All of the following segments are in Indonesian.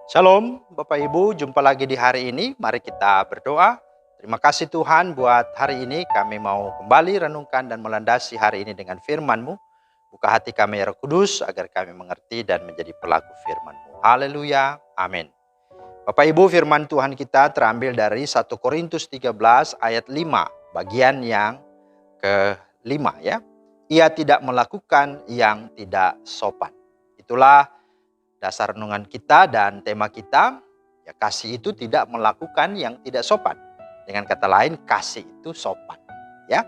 Shalom Bapak Ibu, jumpa lagi di hari ini. Mari kita berdoa. Terima kasih Tuhan buat hari ini kami mau kembali renungkan dan melandasi hari ini dengan firman-Mu. Buka hati kami ya Roh Kudus agar kami mengerti dan menjadi pelaku firman-Mu. Haleluya, amin. Bapak Ibu, firman Tuhan kita terambil dari 1 Korintus 13 ayat 5, bagian yang ke-5 ya. Ia tidak melakukan yang tidak sopan. Itulah dasar renungan kita dan tema kita, ya kasih itu tidak melakukan yang tidak sopan. Dengan kata lain, kasih itu sopan. Ya.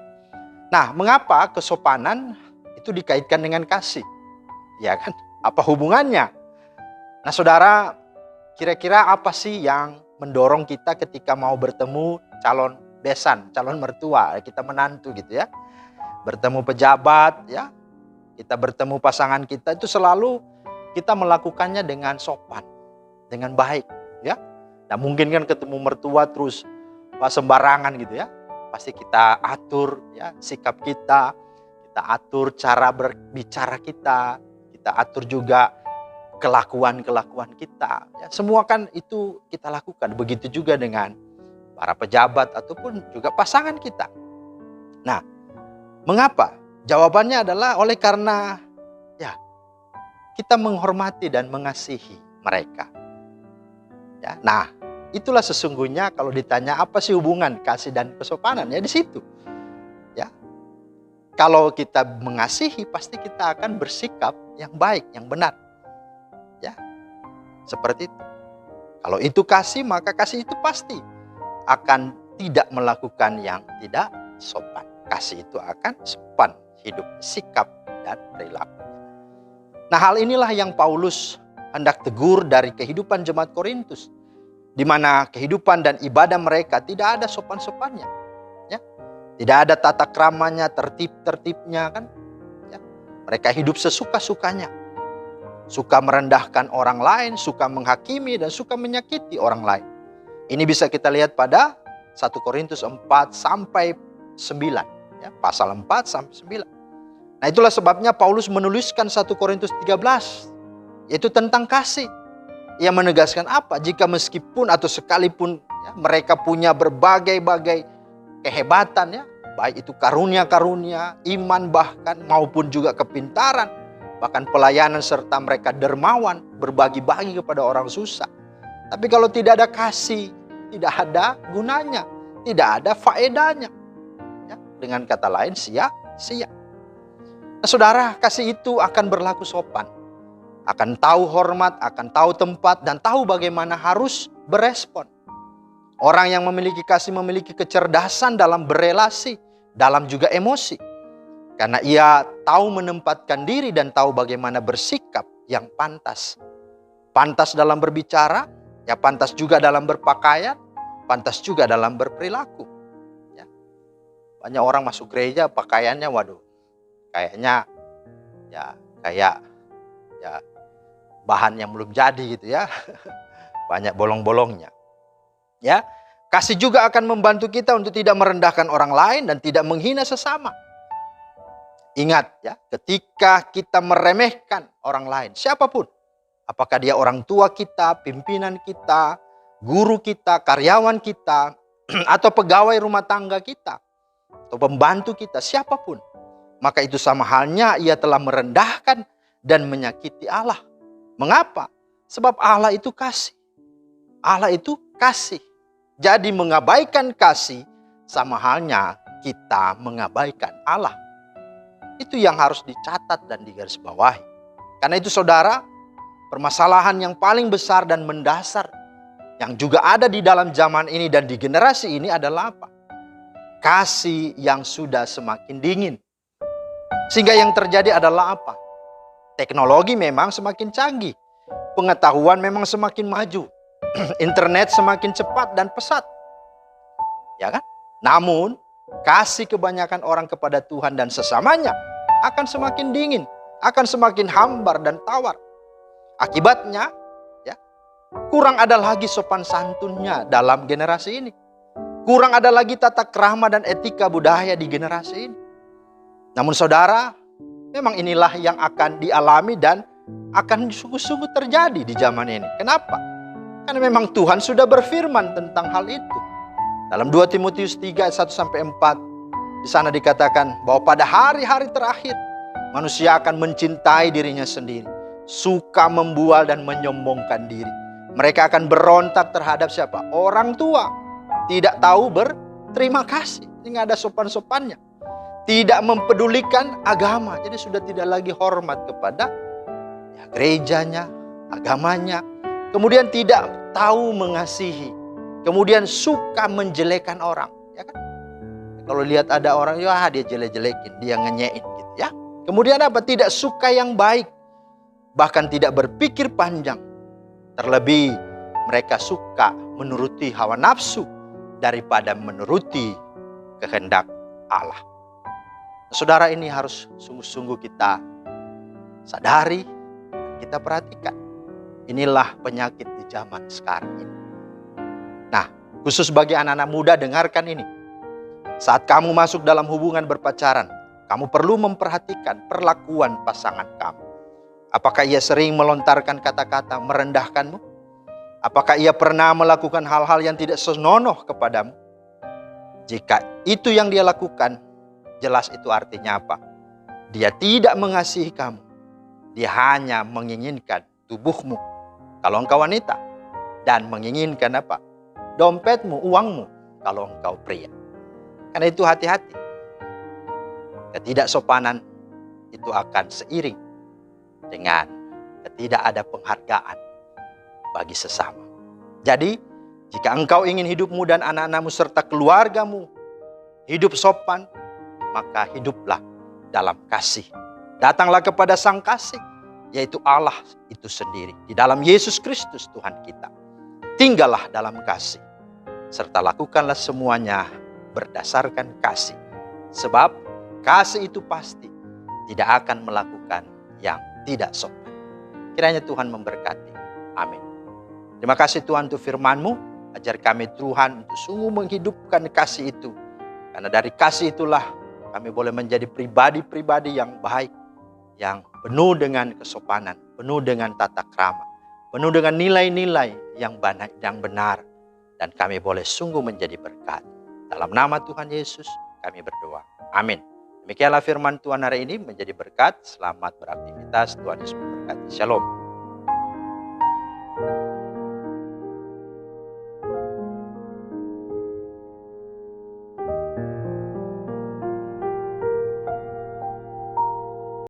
Nah, mengapa kesopanan itu dikaitkan dengan kasih? Ya kan? Apa hubungannya? Nah, saudara, kira-kira apa sih yang mendorong kita ketika mau bertemu calon besan, calon mertua, kita menantu gitu ya. Bertemu pejabat ya. Kita bertemu pasangan kita itu selalu kita melakukannya dengan sopan, dengan baik, ya. Nah, mungkin kan ketemu mertua terus sembarangan gitu ya. Pasti kita atur ya sikap kita atur cara berbicara kita atur juga kelakuan kita. Ya, semua kan itu kita lakukan. Begitu juga dengan para pejabat ataupun juga pasangan kita. Nah, mengapa? Jawabannya adalah oleh karena ya kita menghormati dan mengasihi mereka. Ya, nah, itulah sesungguhnya kalau ditanya apa sih hubungan kasih dan kesopanan, ya di situ. Ya. Kalau kita mengasihi pasti kita akan bersikap yang baik, yang benar. Ya. Seperti itu. Kalau itu kasih, maka kasih itu pasti akan tidak melakukan yang tidak sopan. Kasih itu akan sopan hidup, sikap dan perilaku. Nah, hal inilah yang Paulus hendak tegur dari kehidupan jemaat Korintus, di mana kehidupan dan ibadah mereka tidak ada sopan-sopannya, ya. Tidak ada tata kramanya, tertib-tertibnya kan. Ya. Mereka hidup sesuka-sukanya, suka merendahkan orang lain, suka menghakimi dan suka menyakiti orang lain. Ini bisa kita lihat pada 1 Korintus 4 sampai 9, ya, pasal 4 sampai 9. Nah, itulah sebabnya Paulus menuliskan 1 Korintus 13, yaitu tentang kasih. Ia menegaskan apa? Jika meskipun atau sekalipun ya, mereka punya berbagai-bagai kehebatan, ya, baik itu karunia-karunia, iman bahkan maupun juga kepintaran, bahkan pelayanan serta mereka dermawan, berbagi-bagi kepada orang susah. Tapi kalau tidak ada kasih, tidak ada gunanya, tidak ada faedahnya. Ya, dengan kata lain, sia-sia. Nah, saudara, kasih itu akan berlaku sopan. Akan tahu hormat, akan tahu tempat, dan tahu bagaimana harus berespon. Orang yang memiliki kasih memiliki kecerdasan dalam berelasi, dalam juga emosi. Karena ia tahu menempatkan diri dan tahu bagaimana bersikap yang pantas. Pantas dalam berbicara, ya pantas juga dalam berpakaian, pantas juga dalam berperilaku. Ya. Banyak orang masuk gereja pakaiannya, waduh, kayaknya ya kayak ya bahan yang belum jadi gitu ya. Banyak bolong-bolongnya. Ya, kasih juga akan membantu kita untuk tidak merendahkan orang lain dan tidak menghina sesama. Ingat ya, ketika kita meremehkan orang lain, siapapun, apakah dia orang tua kita, pimpinan kita, guru kita, karyawan kita, atau pegawai rumah tangga kita, atau pembantu kita, siapapun, maka itu sama halnya ia telah merendahkan dan menyakiti Allah. Mengapa? Sebab Allah itu kasih. Allah itu kasih. Jadi mengabaikan kasih sama halnya kita mengabaikan Allah. Itu yang harus dicatat dan digarisbawahi. Karena itu saudara, permasalahan yang paling besar dan mendasar yang juga ada di dalam zaman ini dan di generasi ini adalah apa? Kasih yang sudah semakin dingin. Sehingga yang terjadi adalah apa? Teknologi memang semakin canggih. Pengetahuan memang semakin maju. Internet semakin cepat dan pesat. Ya kan? Namun, kasih kebanyakan orang kepada Tuhan dan sesamanya akan semakin dingin. Akan semakin hambar dan tawar. Akibatnya, ya, kurang ada lagi sopan santunnya dalam generasi ini. Kurang ada lagi tata krama dan etika budaya di generasi ini. Namun saudara, memang inilah yang akan dialami dan akan sungguh-sungguh terjadi di zaman ini. Kenapa? Karena memang Tuhan sudah berfirman tentang hal itu. Dalam 2 Timotius 3 ayat 1-4, di sana dikatakan bahwa pada hari-hari terakhir manusia akan mencintai dirinya sendiri, suka membual dan menyombongkan diri. Mereka akan berontak terhadap siapa? Orang tua. Tidak tahu berterima kasih. Ini nggak ada sopan-sopannya. Tidak mempedulikan agama. Jadi sudah tidak lagi hormat kepada gerejanya, agamanya. Kemudian tidak tahu mengasihi. Kemudian suka menjelekan orang. Ya kan? Kalau lihat ada orang, ya dia jelek-jelekin, dia ngenyein gitu ya. Kemudian apa? Tidak suka yang baik. Bahkan tidak berpikir panjang. Terlebih mereka suka menuruti hawa nafsu daripada menuruti kehendak Allah. Saudara, ini harus sungguh-sungguh kita sadari, kita perhatikan. Inilah penyakit di zaman sekarang ini. Nah, khusus bagi anak-anak muda, dengarkan ini. Saat kamu masuk dalam hubungan berpacaran, kamu perlu memperhatikan perlakuan pasangan kamu. Apakah ia sering melontarkan kata-kata merendahkanmu? Apakah ia pernah melakukan hal-hal yang tidak senonoh kepadamu? Jika itu yang dia lakukan, jelas itu artinya apa? Dia tidak mengasihi kamu. Dia hanya menginginkan tubuhmu, kalau engkau wanita. Dan menginginkan apa? Dompetmu, uangmu, kalau engkau pria. Karena itu hati-hati. Ketidaksopanan itu akan seiring dengan tidak ada penghargaan bagi sesama. Jadi, jika engkau ingin hidupmu dan anak-anakmu serta keluargamu hidup sopan, maka hiduplah dalam kasih. Datanglah kepada Sang Kasih, yaitu Allah itu sendiri. Di dalam Yesus Kristus Tuhan kita. Tinggallah dalam kasih. Serta lakukanlah semuanya berdasarkan kasih. Sebab kasih itu pasti tidak akan melakukan yang tidak sopan. Kiranya Tuhan memberkati. Amin. Terima kasih Tuhan untuk firman-Mu. Ajar kami Tuhan untuk sungguh menghidupkan kasih itu. Karena dari kasih itulah kami boleh menjadi pribadi-pribadi yang baik. Yang penuh dengan kesopanan. Penuh dengan tata krama. Penuh dengan nilai-nilai yang benar. Dan kami boleh sungguh menjadi berkat. Dalam nama Tuhan Yesus kami berdoa. Amin. Demikianlah firman Tuhan hari ini menjadi berkat. Selamat beraktivitas. Tuhan Yesus memberkati. Shalom.